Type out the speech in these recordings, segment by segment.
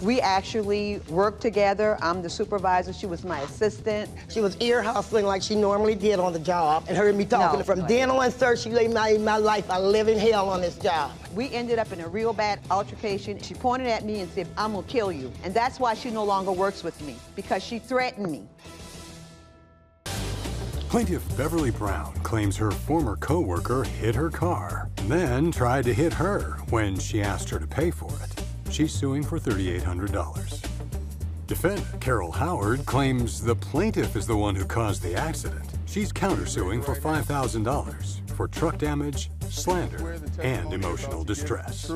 We actually worked together. I'm the supervisor. She was my assistant. She was ear hustling like she normally did on the job and heard me talking. From then on, sir, she made my life a living hell on this job. We ended up in a real bad altercation. She pointed at me and said, "I'm gonna kill you." And that's why she no longer works with me, because she threatened me. Plaintiff Beverly Brown claims her former coworker hit her car, then tried to hit her when she asked her to pay for it. She's suing for $3,800. Defendant Carole Howard claims the plaintiff is the one who caused the accident. She's countersuing for $5,000 for truck damage, slander, and emotional distress.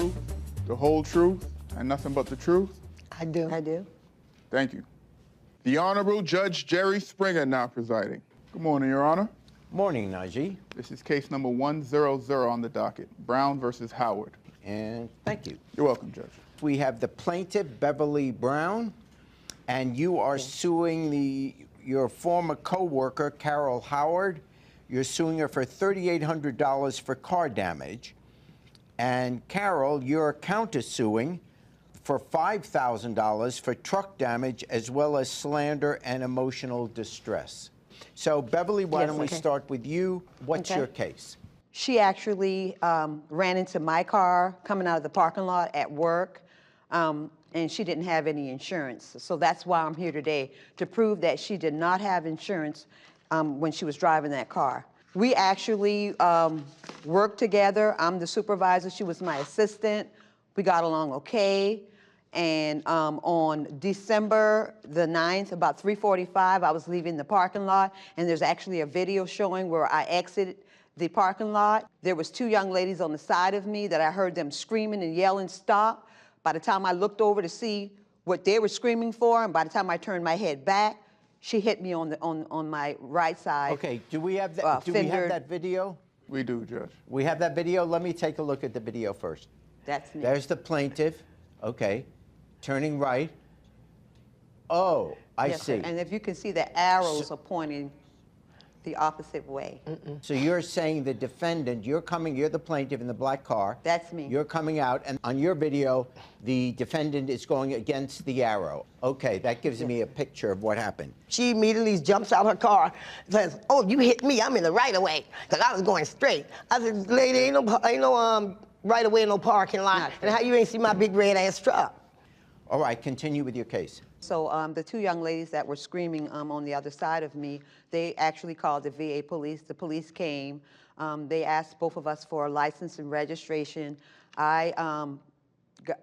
The whole truth, and nothing but the truth? I do. I do. Thank you. The Honorable Judge Jerry Springer now presiding. Good morning, Your Honor. Morning, Najee. This is case number 100 on the docket, Brown versus Howard. And thank you. You're welcome, Judge. We have the plaintiff, Beverly Brown, and you are suing your former coworker, Carole Howard. You're suing her for $3,800 for car damage. And Carole, you're countersuing for $5,000 for truck damage as well as slander and emotional distress. So, Beverly, why don't we start with you? What's your case? She actually ran into my car coming out of the parking lot at work, and she didn't have any insurance. So that's why I'm here today, to prove that she did not have insurance when she was driving that car. We actually worked together. I'm the supervisor. She was my assistant. We got along okay. And on December the 9th, about 3:45, I was leaving the parking lot, and there's actually a video showing where I exited the parking lot. There was two young ladies on the side of me that I heard them screaming and yelling, "Stop." By the time I looked over to see what they were screaming for, and by the time I turned my head back, she hit me on my right side. Okay, do we have that, we have that video? We do, Judge. We have that video? Let me take a look at the video first. That's me. There's the plaintiff. Okay. Turning right. Oh, I see. And if you can see, the arrows are pointing the opposite way. So you're saying the defendant, you're the plaintiff in the black car. That's me. You're coming out, and on your video, the defendant is going against the arrow. Okay, that gives me a picture of what happened. She immediately jumps out her car and says, "Oh, you hit me, I'm in the right of way," because I was going straight. I said, "Lady, ain't no right of way, no parking lot, and how you ain't see my big red ass truck?" All right, continue with your case. So the two young ladies that were screaming on the other side of me, they actually called the VA police. The police came. They asked both of us for a license and registration. I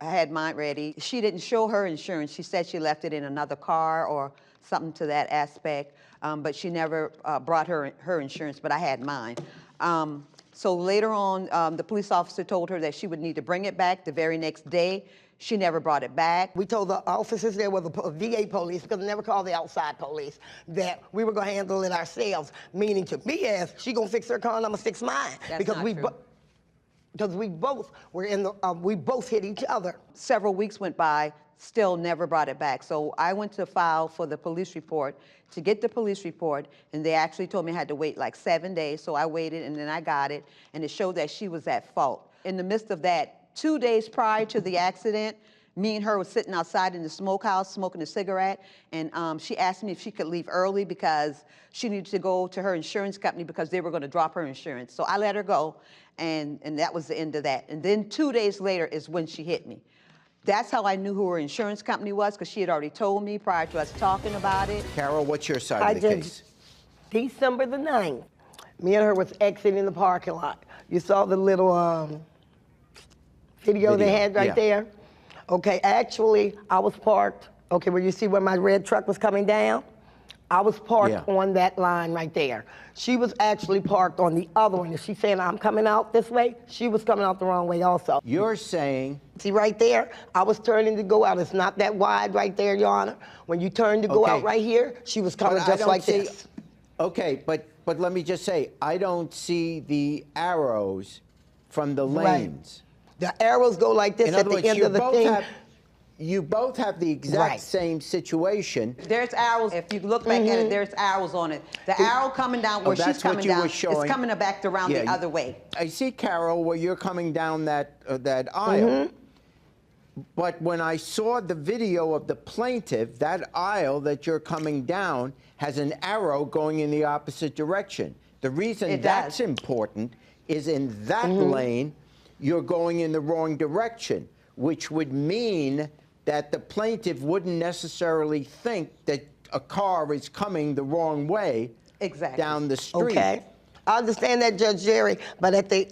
had mine ready. She didn't show her insurance. She said she left it in another car or something to that aspect, but she never brought her insurance, but I had mine. So later on, the police officer told her that she would need to bring it back the very next day. She never brought it back. We told the officers there were the VA police, because they never called the outside police, that we were gonna handle it ourselves, meaning to me as she gonna fix her car and I'm gonna fix mine. That's because not we true. Because we both were in the, we both hit each other. Several weeks went by, still never brought it back. So I went to file for the police report to get the police report, and they actually told me I had to wait like 7 days, so I waited, and then I got it, and it showed that she was at fault. In the midst of that, 2 days prior to the accident, me and her were sitting outside in the smokehouse smoking a cigarette, and she asked me if she could leave early because she needed to go to her insurance company because they were going to drop her insurance. So I let her go, and that was the end of that. And then 2 days later is when she hit me. That's how I knew who her insurance company was, because she had already told me prior to us talking about it. Carole, what's your side of the case? December the 9th, me and her was exiting the parking lot. You saw the little video they had right there? Okay, actually, I was parked, okay, where you see where my red truck was coming down? I was parked on that line right there. She was actually parked on the other one. If she's saying I'm coming out this way, she was coming out the wrong way also. You're saying... See right there? I was turning to go out. It's not that wide right there, Your Honor. When you turn to go out right here, she was coming just like this. Okay, but let me just say, I don't see the arrows from the lanes. The arrows go like this at the end of the thing. You both have the exact same situation. There's arrows. If you look back at it, there's arrows on it. The arrow coming down where she's coming down is coming back around the other way. I see, Carole, where you're coming down that aisle. But when I saw the video of the plaintiff, that aisle that you're coming down has an arrow going in the opposite direction. The reason that's important is in that lane, you're going in the wrong direction, which would mean that the plaintiff wouldn't necessarily think that a car is coming the wrong way down the street. Okay. I understand that, Judge Jerry, but at the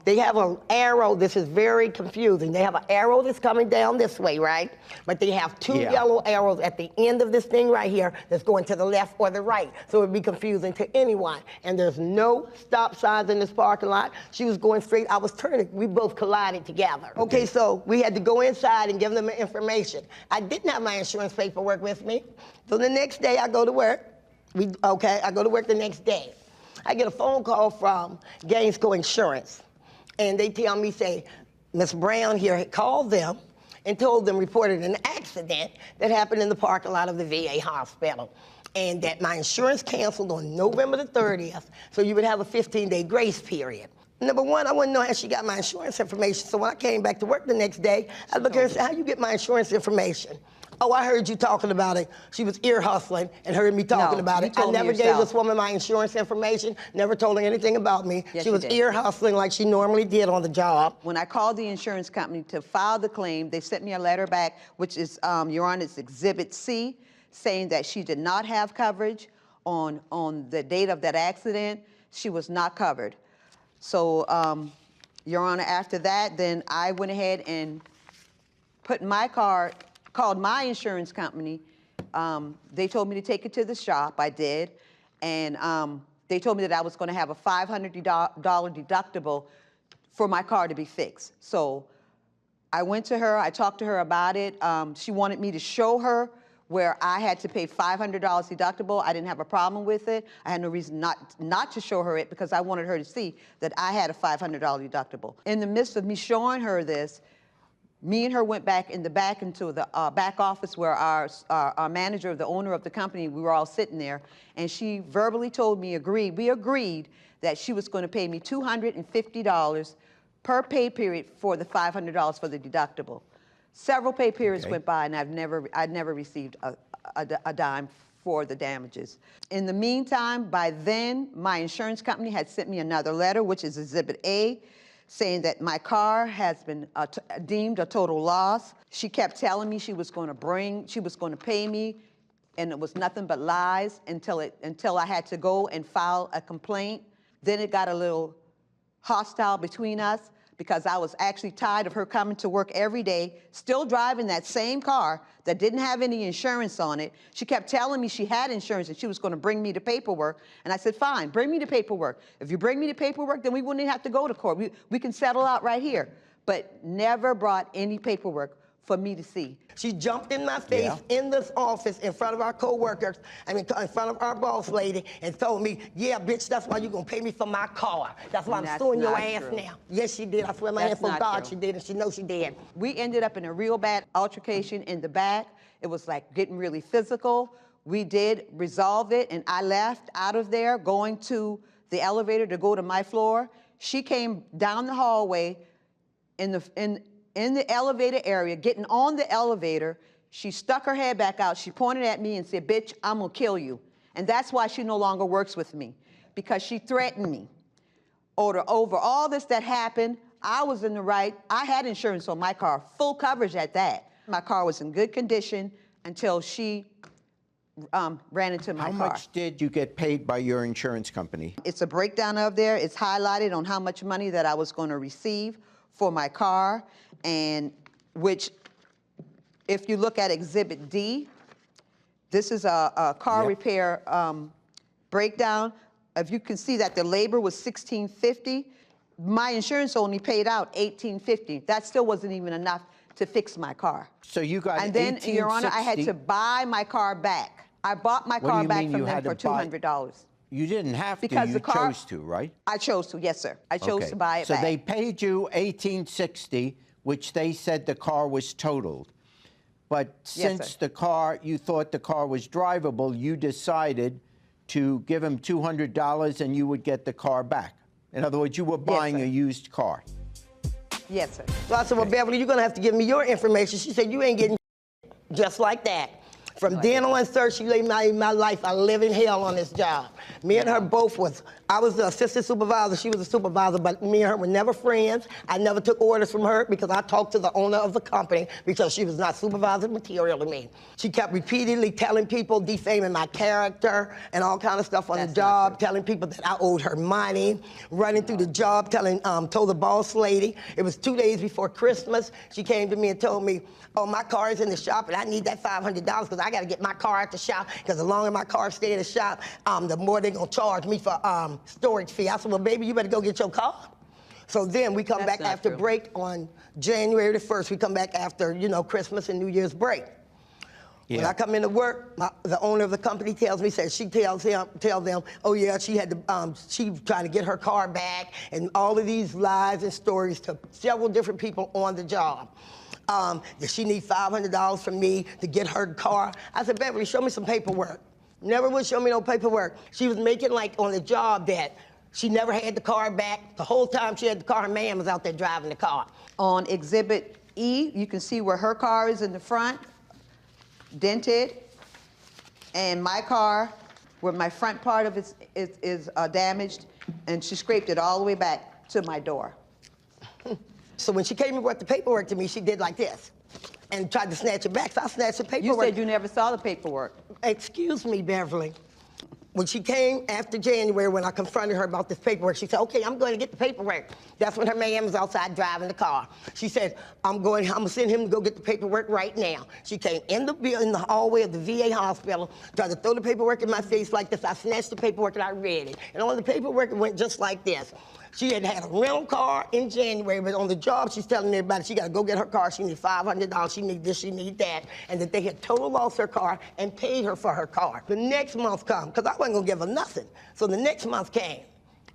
they have an arrow. This is very confusing. They have an arrow that's coming down this way, right? But they have two yellow arrows at the end of this thing right here that's going to the left or the right. So it would be confusing to anyone. And there's no stop signs in this parking lot. She was going straight. I was turning. We both collided together. Okay, so we had to go inside and give them the information. I didn't have my insurance paperwork with me. So the next day I go to work. I go to work the next day. I get a phone call from Gainesco Insurance, and they tell me, say, Ms. Brown here had called them and told them, reported an accident that happened in the parking lot of the VA hospital, and that my insurance canceled on November the 30th, so you would have a 15-day grace period. Number one, I wouldn't know how she got my insurance information, so when I came back to work the next day, I looked at her and said, how you get my insurance information? Oh, I heard you talking about it. She was ear hustling and heard me talking about it. I never gave this woman my insurance information, never told her anything about me. She was ear hustling like she normally did on the job. When I called the insurance company to file the claim, they sent me a letter back, which is, Your Honor, it's Exhibit C, saying that she did not have coverage on the date of that accident. She was not covered. So, Your Honor, after that, then I went ahead and put my car, called my insurance company. They told me to take it to the shop. I did. And they told me that I was going to have a $500 deductible for my car to be fixed. So I went to her. I talked to her about it. She wanted me to show her where I had to pay $500 deductible. I didn't have a problem with it. I had no reason not to show her it because I wanted her to see that I had a $500 deductible. In the midst of me showing her this, me and her went back into the back office where our manager, the owner of the company, we were all sitting there, and she verbally told me, we agreed that she was going to pay me $250 per pay period for the $500 for the deductible. Several pay periods went by, and I'd never received a dime for the damages. In the meantime, by then, my insurance company had sent me another letter, which is Exhibit A, saying that my car has been deemed a total loss. She kept telling me she was going to pay me, and it was nothing but lies until I had to go and file a complaint. Then it got a little hostile between us because I was actually tired of her coming to work every day, still driving that same car that didn't have any insurance on it. She kept telling me she had insurance and she was going to bring me the paperwork. And I said, fine, bring me the paperwork. If you bring me the paperwork, then we wouldn't have to go to court. We can settle out right here. But never brought any paperwork for me to see. She jumped in my face in this office in front of our coworkers, in front of our boss lady, and told me, yeah, bitch, that's why you're going to pay me for my car. That's why I'm suing your ass now. Yes, she did. I swear my hands on God she did, and she knows she did. We ended up in a real bad altercation in the back. It was like getting really physical. We did resolve it, and I left out of there going to the elevator to go to my floor. She came down the hallway in the elevator area, getting on the elevator. She stuck her head back out. She pointed at me and said, bitch, I'm going to kill you. And that's why she no longer works with me, because she threatened me. Over all this that happened, I was in the right. I had insurance on my car, full coverage at that. My car was in good condition until she ran into my car. How much did you get paid by your insurance company? It's a breakdown of there. It's highlighted on how much money that I was going to receive for my car, and which, if you look at Exhibit D, this is a car repair breakdown. If you can see that the labor was $1,650, my insurance only paid out $1,850. That still wasn't even enough to fix my car. So you got And then, Your Honor, I had to buy my car back. I bought my car back from them for $200. You didn't have to, because you chose to, right? I chose to, yes, sir. I chose to buy it back. So they paid you $1,860, which they said the car was totaled. But since the car, you thought the car was drivable, you decided to give him $200 and you would get the car back. In other words, you were buying a used car. Yes, sir. So I said, well, Beverly, you're going to have to give me your information. She said, you ain't getting just like that. From then on, sir, she made my life a living hell on this job. Me and her both I was the assistant supervisor, she was the supervisor, but me and her were never friends. I never took orders from her because I talked to the owner of the company because she was not supervisor material to me. She kept repeatedly telling people, defaming my character and all kind of stuff on the job, telling people that I owed her money, running through the job, told the boss lady. It was 2 days before Christmas. She came to me and told me, oh, my car is in the shop and I need that $500 because I got to get my car at the shop because the longer my car stay in the shop, the more they're going to charge me for storage fee. I said, well, baby, you better go get your car. So then we come back after break on January the 1st. We come back after, Christmas and New Year's break. Yeah. When I come into work, the owner of the company tells me, she tells them, oh yeah, she had to, she trying to get her car back, and all of these lies and stories to several different people on the job. That she need $500 from me to get her car. I said, Beverly, show me some paperwork. Never would show me no paperwork. She was making like on the job that she never had the car back. The whole time she had the car, her man was out there driving the car. On Exhibit E, you can see where her car is in the front, dented, and my car, where my front part of it is damaged, and she scraped it all the way back to my door. So when she came and brought the paperwork to me, she did like this and tried to snatch it back. So I snatched the paperwork. You said you never saw the paperwork. Excuse me, Beverly. When she came after January, when I confronted her about this paperwork, she said, okay, I'm going to get the paperwork. That's when her man was outside driving the car. She said, I'm going to send him to go get the paperwork right now. She came in the hallway of the VA hospital, tried to throw the paperwork in my face like this. I snatched the paperwork and I read it. And on the paperwork, it went just like this. She had a rental car in January, but on the job, she's telling everybody she got to go get her car. She needs $500. She needs this, she needs that. And that they had total lost her car and paid her for her car. The next month come, because I wasn't going to give her nothing. So the next month came.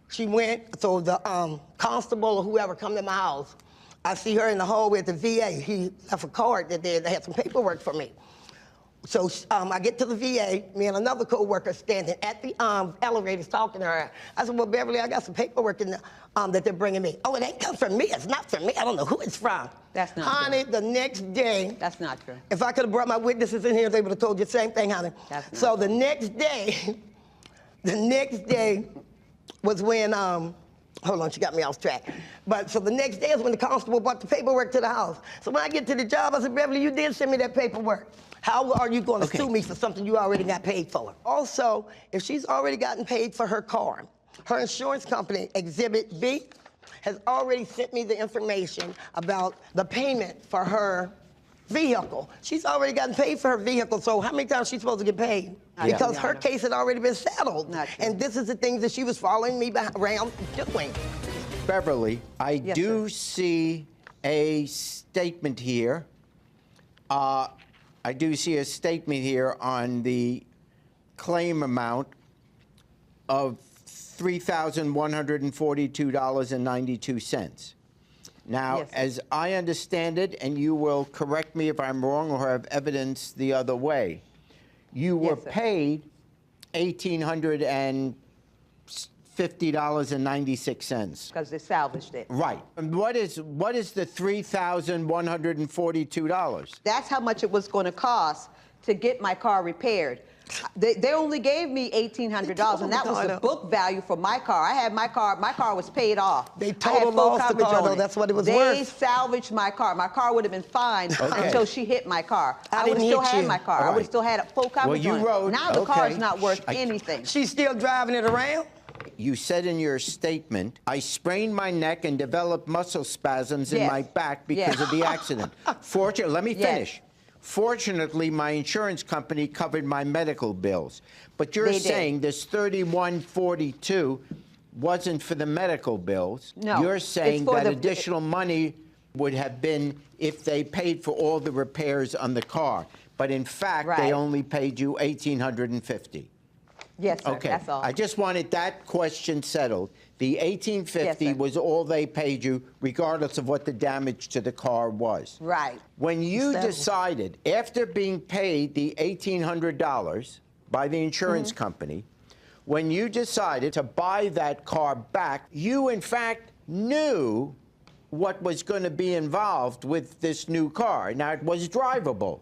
She went, so the constable or whoever come to my house, I see her in the hallway at the VA. He left a card that they had some paperwork for me. So I get to the VA, me and another coworker standing at the elevators talking to her. I said, well, Beverly, I got some paperwork in the, that they're bringing me. Oh, it ain't come from me. It's not from me. I don't know who it's from. That's not honey, true. The next day. That's not true. If I could have brought my witnesses in here, they would have told you the same thing, honey. That's not so true. the next day was when, hold on, she got me off track. But so the next day is when the constable brought the paperwork to the house. So when I get to the job, I said, Beverly, you did send me that paperwork. How are you going to sue me for something you already got paid for? Also, if she's already gotten paid for her car, her insurance company, Exhibit B, has already sent me the information about the payment for her vehicle. She's already gotten paid for her vehicle, so how many times is she supposed to get paid? Because her case had already been settled. And this is the things that she was following me around doing. Beverly, I do see a statement here. I do see a statement here on the claim amount of $3,142.92. Now, as I understand it, and you will correct me if I'm wrong or have evidence the other way, you were paid $1,850.96. Because they salvaged it. Right. And what is the $3,142? That's how much it was going to cost to get my car repaired. They only gave me $1,800, and that was the book value for my car. I had my car was paid off. They total lost the car, though. That's what it was worth. They salvaged my car. My car would have been fine until she hit my car. I would have still had my car. I would have still had a full coverage on it. Now the car is not worth anything. She's still driving it around? You said in your statement, I sprained my neck and developed muscle spasms in my back because of the accident. Fortunately, let me finish. Fortunately, my insurance company covered my medical bills. But you're saying this $3,142 wasn't for the medical bills. No. You're saying that additional money would have been if they paid for all the repairs on the car. But in fact, they only paid you $1,850. Yes, sir. Okay. That's all. I just wanted that question settled. The $1,850 was all they paid you, regardless of what the damage to the car was. Right. When you decided, after being paid the $1,800 by the insurance company, when you decided to buy that car back, you in fact knew what was going to be involved with this new car. Now, it was drivable.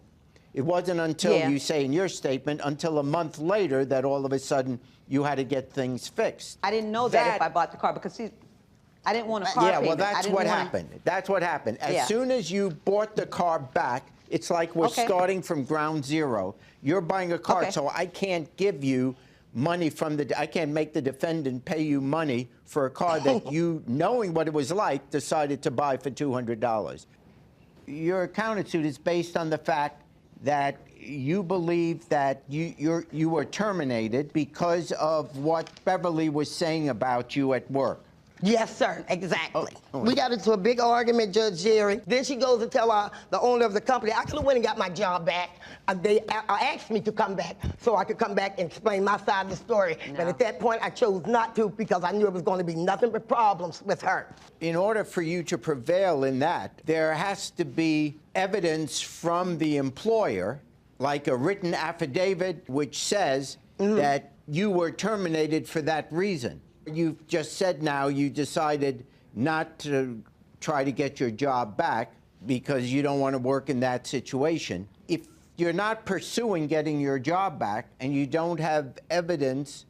It wasn't until, you say in your statement, until a month later that all of a sudden you had to get things fixed. I didn't know that if I bought the car because I didn't want a car payment. Yeah, well, that's what happened. That's what happened. As soon as you bought the car back, it's like we're starting from ground zero. You're buying a car, so I can't give you money from I can't make the defendant pay you money for a car that you, knowing what it was like, decided to buy for $200. Your countersuit is based on the fact that you believe that you were terminated because of what Beverly was saying about you at work. Yes, sir, exactly. We got into a big argument, Judge Jerry. Then she goes to tell the owner of the company, I could have went and got my job back. They asked me to come back so I could come back and explain my side of the story. No. But at that point, I chose not to because I knew it was going to be nothing but problems with her. In order for you to prevail in that, there has to be evidence from the employer, like a written affidavit which says that you were terminated for that reason. You've just said now you decided not to try to get your job back because you don't want to work in that situation. If you're not pursuing getting your job back and you don't have evidence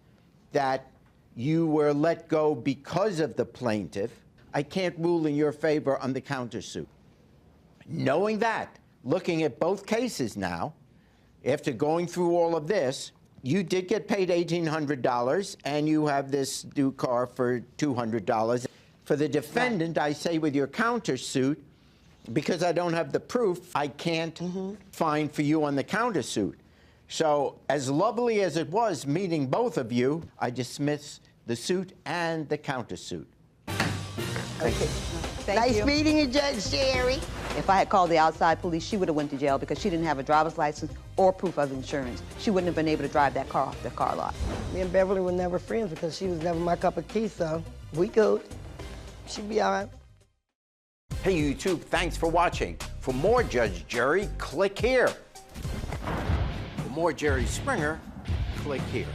that you were let go because of the plaintiff, I can't rule in your favor on the countersuit. Knowing that, looking at both cases now, after going through all of this, you did get paid $1,800, and you have this new car for $200. For the defendant, I say with your countersuit, because I don't have the proof, I can't find for you on the countersuit. So as lovely as it was meeting both of you, I dismiss the suit and the countersuit. Okay. Thank you. Nice meeting you, Judge Jerry. If I had called the outside police, she would have went to jail because she didn't have a driver's license or proof of insurance. She wouldn't have been able to drive that car off the car lot. Me and Beverly were never friends because she was never my cup of tea, so we good. She'd be all right. Hey, YouTube, thanks for watching. For more Judge Jerry, click here. For more Jerry Springer, click here.